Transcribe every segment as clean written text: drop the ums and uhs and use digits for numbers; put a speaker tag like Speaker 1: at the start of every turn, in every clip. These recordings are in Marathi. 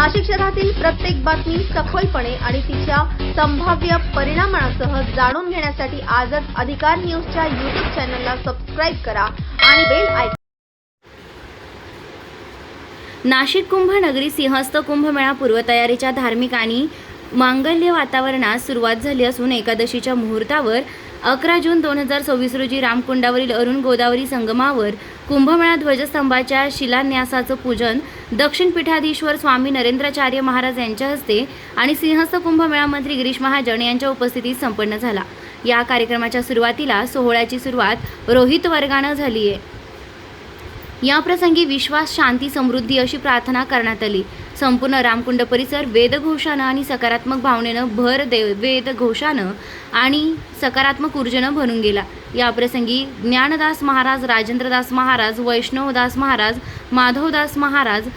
Speaker 1: नाशिक शहरातील प्रत्येक बातमी सखोलपणे आणि तिच्या संभाव्य परिणामांसह जाणून घेण्यासाठी आजच अधिकार न्यूजच्या YouTube चॅनलला सबस्क्राइब करा आणि बेल आयकॉन.
Speaker 2: नाशिक कुंभनगरी सिंहस्थ कुंभमेळा पूर्वतयारीच्या धार्मिक आणि मांगल्य वातावरणात सुरुवात झाली असून एकादशीच्या मुहूर्तावर 11 जून 2026 रोजी रामकुंडावरील अरुण गोदावरी संगमावर कुंभमेळा ध्वजस्तंभाच्या शिलान्यासाचं पूजन दक्षिण पीठाधीश्वर स्वामी नरेंद्राचार्य महाराज यांच्या हस्ते आणि सिंहस्थ कुंभमेळा मंत्री गिरीश महाजन यांच्या उपस्थितीत संपन्न झाला. या कार्यक्रमाच्या सुरुवातीला सोहळ्याची सुरुवात रोहित वर्गानं झाली आहे. या प्रसंगी विश्वास, शांती, समृद्धी अशी प्रार्थना करण्यात आली. संपूर्ण रामकुंड परिसर वेदघोषानं आणि सकारात्मक भावनेनं वेदघोषानं आणि सकारात्मक ऊर्जेनं भरून गेला. या प्रसंगी ज्ञानदास महाराज, राजेंद्रदास महाराज, वैष्णवदास महाराज, माधवदास महाराज,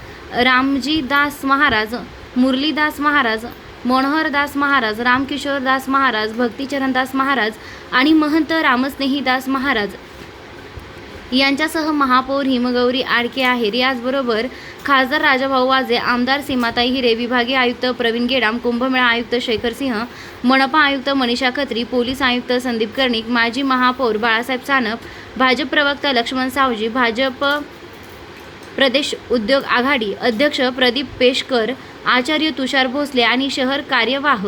Speaker 2: रामजीदास महाराज, मुरलीदास महाराज, मनोहरदास महाराज, रामकिशोरदास महाराज, भक्तिचरणदास महाराज आणि महंत रामस्नेहीदास महाराज यांच्यासह महापौर हिमगौरी आडके आहेर, याचबरोबर खासदार राजाभाऊ वाजे, आमदार सीमाताई हिरे, विभागीय आयुक्त प्रवीण गेडाम, कुंभमेळा आयुक्त शेखर सिंह, मनपा आयुक्त मनीषा खत्री, पोलीस आयुक्त संदीप कर्णिक, माजी महापौर बाळासाहेब सानप, भाजप प्रवक्ता लक्ष्मण सावजी, भाजप प्रदेश उद्योग आघाडी अध्यक्ष प्रदीप पेशकर, आचार्य तुषार भोसले आणि शहर कार्यवाह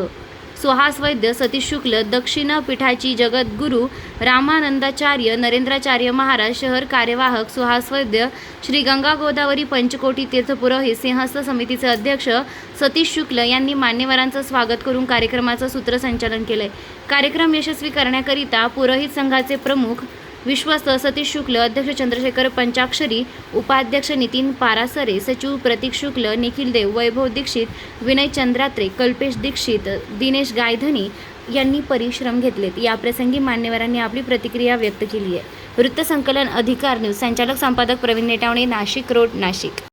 Speaker 2: सुहास वैद्य, सतीश शुक्ल, दक्षिण पीठाची जगद्गुरू रामानंदाचार्य नरेंद्राचार्य महाराज, शहर कार्यवाहक सुहास वैद्य, श्री गंगा गोदावरी पंचकोटी तीर्थपुरोहित सिंहस्थ समितीचे अध्यक्ष सतीश शुक्ल यांनी मान्यवरांचं स्वागत करून कार्यक्रमाचं सूत्रसंचालन केलंय. कार्यक्रम यशस्वी करण्याकरिता पुरोहित संघाचे प्रमुख विश्वस्त सतीश शुक्ल, अध्यक्ष चंद्रशेखर पंचाक्षरी, उपाध्यक्ष नितीन पारासरे, सचिव प्रतीक शुक्ल, निखिल देव, वैभव दीक्षित, विनय चंद्रात्रे, कल्पेश दीक्षित, दिनेश गायधनी यांनी परिश्रम घेतलेत. या प्रसंगी मान्यवरांनी आपली प्रतिक्रिया व्यक्त केली आहे. वृत्तसंकलन अधिकार न्यूज, संचालक संपादक प्रवीण नेटावणे, नाशिक रोड, नाशिक.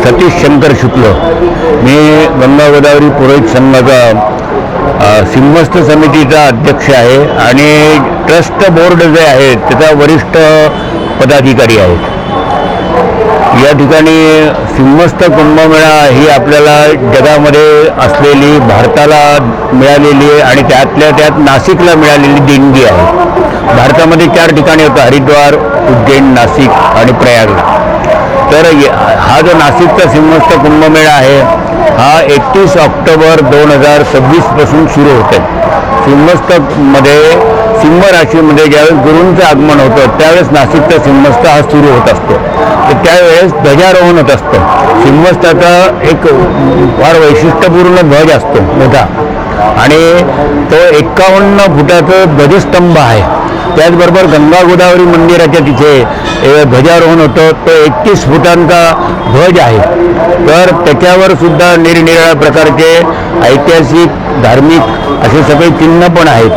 Speaker 3: सतीश शंकर शुक्ल, मी गंगा गोदावरी पुरोहित संघाचा सिंहस्थ समितीचा अध्यक्ष आहे आणि ट्रस्ट बोर्ड जे आहे त्याचा वरिष्ठ पदाधिकारी आहे. या ठिकाणी सिंहस्थ कुंभमेळा ही आपल्याला जगामध्ये असलेली, भारताला मिळालेली आहे आणि त्यातल्या त्यात नाशिकला मिळालेली देणगी आहे. भारतामध्ये 4 ठिकाणी होतं, हरिद्वार, उज्जैन, नाशिक आणि प्रयागराज. तर हा जो नाशिकचा सिंहस्थ कुंभमेळा आहे हा 31 ऑक्टोबर 2026 पासून सुरू होत आहे. सिंहस्थमध्ये, सिंह राशीमध्ये ज्यावेळेस गुरूंचं आगमन होतं त्यावेळेस नाशिकचा सिंहस्थ हा सुरू होत असतो. तर त्यावेळेस ध्वजारोहण होत असतं. सिंहस्थाचा एक फार वैशिष्ट्यपूर्ण ध्वज असतो मोठा आणि तो 51 फुटाचं ध्वजस्तंभ आहे. त्याचबरोबर गंगा गोदावरी मंदिराच्या तिथे ध्वजारोहण होतं. तो 31 फुटांचा ध्वज आहे. तर त्याच्यावर सुद्धा निरनिराळ्या प्रकारचे ऐतिहासिक, धार्मिक असे सगळे चिन्ह पण आहेत.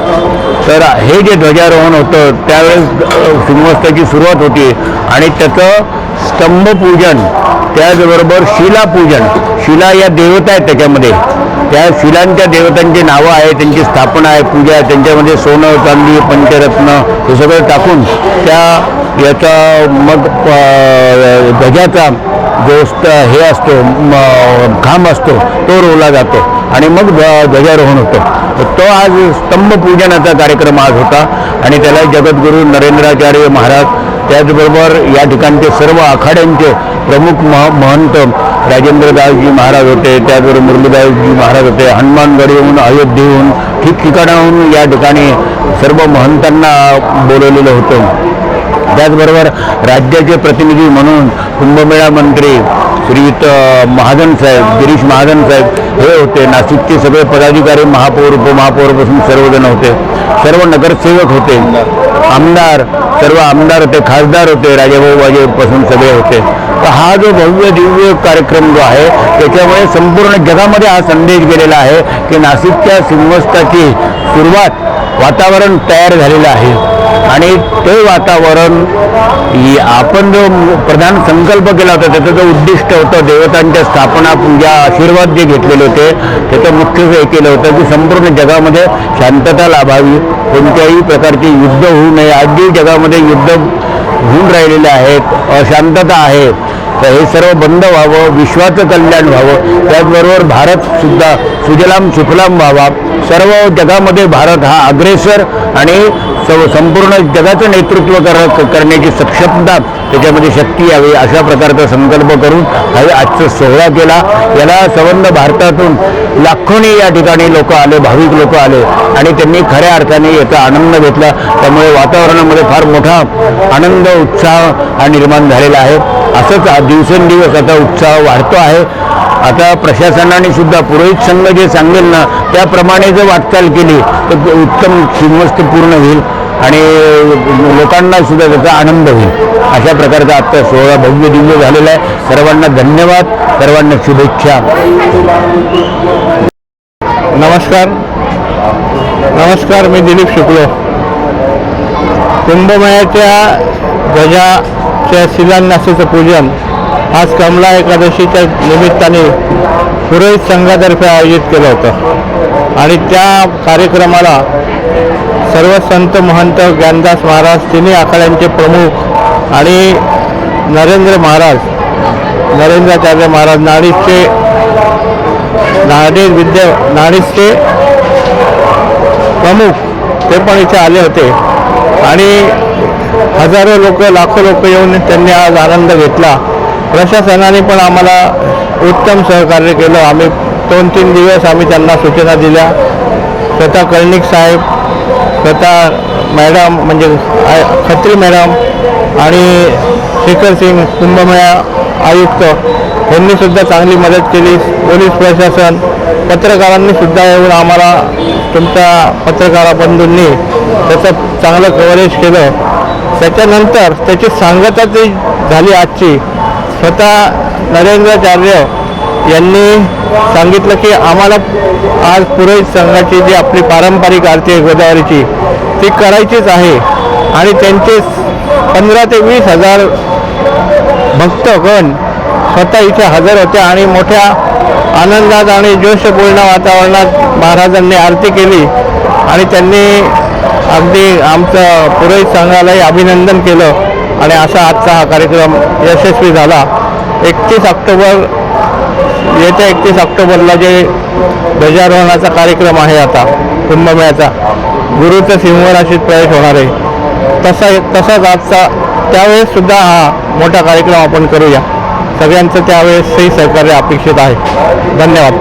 Speaker 3: तर हे जे ध्वजारोहण होतं त्यावेळेस सिंहस्थाची सुरुवात होती आणि त्याचं स्तंभपूजन, त्याचबरोबर शिलापूजन, शिला या देवता आहेत त्याच्यामध्ये, त्या शिलांच्या देवतांची नावं आहेत, त्यांची स्थापना आहे, पूजा आहे. त्यांच्यामध्ये सोनं, चांदी, पंचरत्न हे सगळं टाकून याचा मग ध्वजाचा जो हे असतो, खांब असतो तो रोवला जातो आणि मग ध्वजारोहण होतं. तो आज स्तंभपूजनाचा कार्यक्रम आज होता आणि त्याला जगद्गुरू नरेंद्राचार्य महाराज, त्याचबरोबर या ठिकाणचे सर्व आखाड्यांचे प्रमुख महंत राजेंद्रदासजी महाराज होते, त्याचबरोबर मुरलीदासजी महाराज होते, हनुमानगडहून, अयोध्येहून, ठिकठिकाणाहून या ठिकाणी सर्व महंतांना बोलवलेलं होतं. त्याचबरोबर राज्याचे प्रतिनिधी म्हणून कुंभमेळा मंत्री श्रीयुत महाजन साहेब, गिरीश महाजन साहेब हे होते. नाशिकचे सगळे पदाधिकारी, महापौर, उपमहापौरपासून सर्वजण होते. सर्व नगरसेवक होते, आमदार, सर्व आमदार होते, खासदार होते, राजाभाऊ वाजेपासून सगळे होते. तर हा जो भव्य दिव्य कार्यक्रम जो आहे त्याच्यामुळे संपूर्ण जगामध्ये हा संदेश गेलेला आहे की नाशिकच्या सिंहस्थाची सुरुवात वातावरण तयार झालेलं आहे आणि ते वातावरण आपण जो प्रधान संकल्प केला होता त्याचं जो उद्दिष्ट होतं देवतांच्या स्थापना पूजा आशीर्वाद जे घेतलेले होते त्याचं मुख्य हे केलं होतं की संपूर्ण जगामध्ये शांतता लाभावी, कोणत्याही प्रकारचे युद्ध होऊ नये. आजही जगामध्ये युद्ध होऊन राहिलेले आहेत, अशांतता आहे, तर हे सर्व बंद व्हावं, विश्वाचं कल्याण व्हावं, त्याचबरोबर भारतसुद्धा सुजलाम सुफलाम व्हावा. सर्व जगामध्ये भारत हा अग्रेसर आणि संपूर्ण जगाचं नेतृत्व करण्याची सक्षमता त्याच्यामध्ये शक्ती यावी अशा प्रकारचा संकल्प करून हा आजचा सोहळा केला. याला संबंध भारतातून लाखोनी या ठिकाणी लोक आले, भाविक लोक आले आणि त्यांनी खऱ्या अर्थाने याचा आनंद घेतला. त्यामुळे वातावरणामध्ये फार मोठा आनंद उत्साह हा निर्माण झालेला आहे. असंच दिवसेंदिवस आता उत्साह वाढतो आहे. आता प्रशासनाने सुद्धा पुरोहित संघ जे सांगेल ना त्याप्रमाणे जर वाटचाल केली तर उत्तम श्रीमस्त पूर्ण होईल आणि लोकांना सुद्धा त्याचा आनंद होईल. अशा प्रकारचा आजचा सोहळा भव्य दिव्य झालेला आहे. सर्वांना धन्यवाद, सर्वांना शुभेच्छा.
Speaker 4: नमस्कार, मी दिलीप शुक्ल. कुंभमेळ्याच्या ध्वजाच्या शिलान्यासाचं पूजन आज कमला एकादशीच्या निमित्ताने पुरोहित संघातर्फे आयोजित केलं होतं आणि त्या कार्यक्रमाला सर्व संत महंत ज्ञानदास महाराज, तिन्ही आखाड्यांचे प्रमुख आणि नरेंद्राचार्य महाराज नाडीचे प्रमुख ते पण इथे आले होते आणि हजारो लोक, लाखो लोक येऊन त्यांनी आज आनंद घेतला. प्रशासनाने पण आम्हाला उत्तम सहकार्य केलं. आम्ही 2-3 दिवस आम्ही त्यांना सूचना दिल्या. स्वतः कर्णिक साहेब, स्वतः मॅडम म्हणजे खत्री मॅडम आणि शेखर सिंग कुंभमेळा आयुक्त यांनी सुद्धा चांगली मदत केली. पोलीस प्रशासन, पत्रकारांनी सुद्धा येऊन आम्हाला, तुमच्या पत्रकार बंधूंनी त्याचं चांगलं कव्हरेज केलं. त्याच्यानंतर त्याची सांगता ती झाली आजची. स्वतः नरेंद्राचार्य यांनी सांगितलं की आम्हाला आज पुरोहित संघाची जी आपली पारंपरिक आरती आहे गोदावरीची ती करायचीच आहे आणि त्यांचे 15,000 ते 20,000 भक्तगण स्वतः इथे हजर होते आणि मोठ्या आनंदात आणि जोशपूर्ण वातावरणात महाराजांनी आरती केली आणि त्यांनी अगदी आमचं पुरोहित संघालाही अभिनंदन केलं आणि असा आजचा हा कार्यक्रम यशस्वी झाला. 31 ऑक्टोबरला जे ध्वजारोहणाचा कार्यक्रम आहे आता कुंभमेळ्याचा, गुरुचं सिंहराशीत प्रवेश होणार आहे, तसाच आजचा त्यावेळेस सुद्धा हा मोठा कार्यक्रम आपण करूया. सगळ्यांचं त्यावेळेसही सहकार्य अपेक्षित आहे. धन्यवाद.